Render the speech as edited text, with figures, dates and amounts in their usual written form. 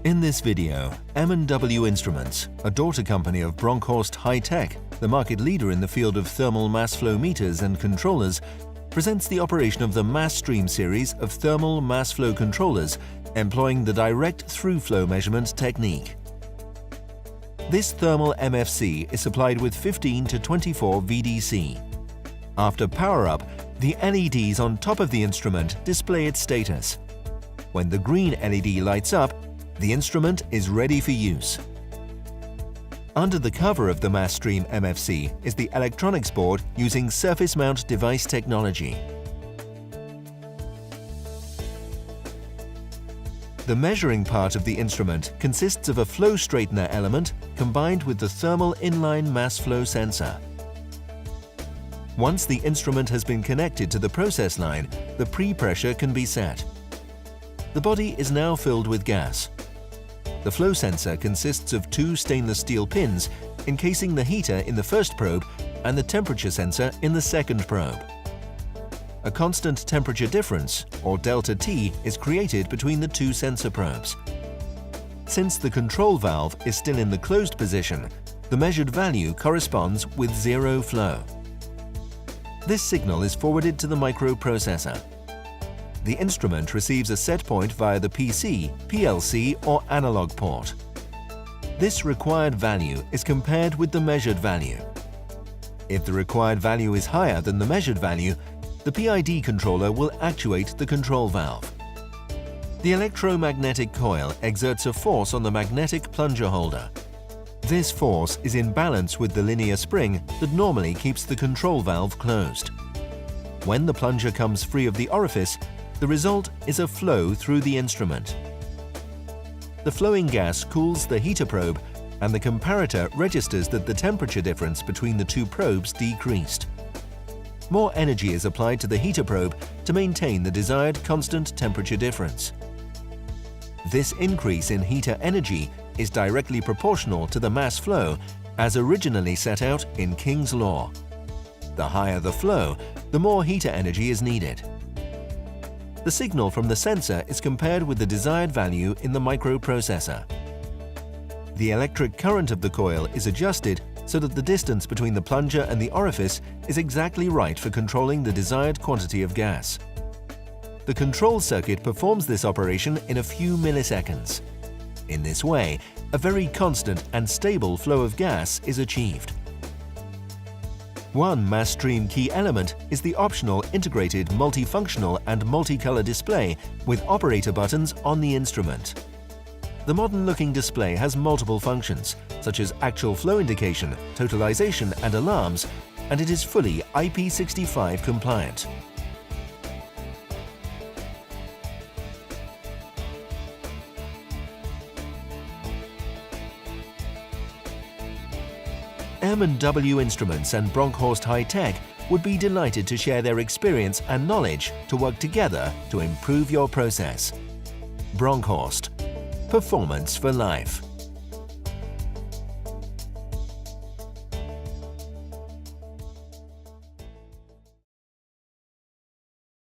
In this video, M&W Instruments, a daughter company of Bronkhorst High-Tech, the market leader in the field of thermal mass flow meters and controllers, presents the operation of the Mass Stream series of thermal mass flow controllers employing the direct through-flow measurement technique. This thermal MFC is supplied with 15 to 24 VDC. After power-up, the LEDs on top of the instrument display its status. When the green LED lights up, the instrument is ready for use. Under the cover of the Mass Stream MFC is the electronics board using surface mount device technology. The measuring part of the instrument consists of a flow straightener element combined with the thermal inline mass flow sensor. Once the instrument has been connected to the process line, the pre-pressure can be set. The body is now filled with gas. The flow sensor consists of two stainless steel pins encasing the heater in the first probe and the temperature sensor in the second probe. A constant temperature difference, or delta T, is created between the two sensor probes. Since the control valve is still in the closed position, the measured value corresponds with zero flow. This signal is forwarded to the microprocessor. The instrument receives a set point via the PC, PLC or analog port. This required value is compared with the measured value. If the required value is higher than the measured value, the PID controller will actuate the control valve. The electromagnetic coil exerts a force on the magnetic plunger holder. This force is in balance with the linear spring that normally keeps the control valve closed. When the plunger comes free of the orifice, the result is a flow through the instrument. The flowing gas cools the heater probe, and the comparator registers that the temperature difference between the two probes decreased. More energy is applied to the heater probe to maintain the desired constant temperature difference. This increase in heater energy is directly proportional to the mass flow as originally set out in King's law. The higher the flow, the more heater energy is needed. The signal from the sensor is compared with the desired value in the microprocessor. The electric current of the coil is adjusted so that the distance between the plunger and the orifice is exactly right for controlling the desired quantity of gas. The control circuit performs this operation in a few milliseconds. In this way, a very constant and stable flow of gas is achieved. One Mass Stream key element is the optional integrated multifunctional and multicolor display with operator buttons on the instrument. The modern-looking display has multiple functions, such as actual flow indication, totalization and alarms, and it is fully IP65 compliant. M&W Instruments and Bronkhorst High-Tech would be delighted to share their experience and knowledge to work together to improve your process. Bronkhorst. Performance for life.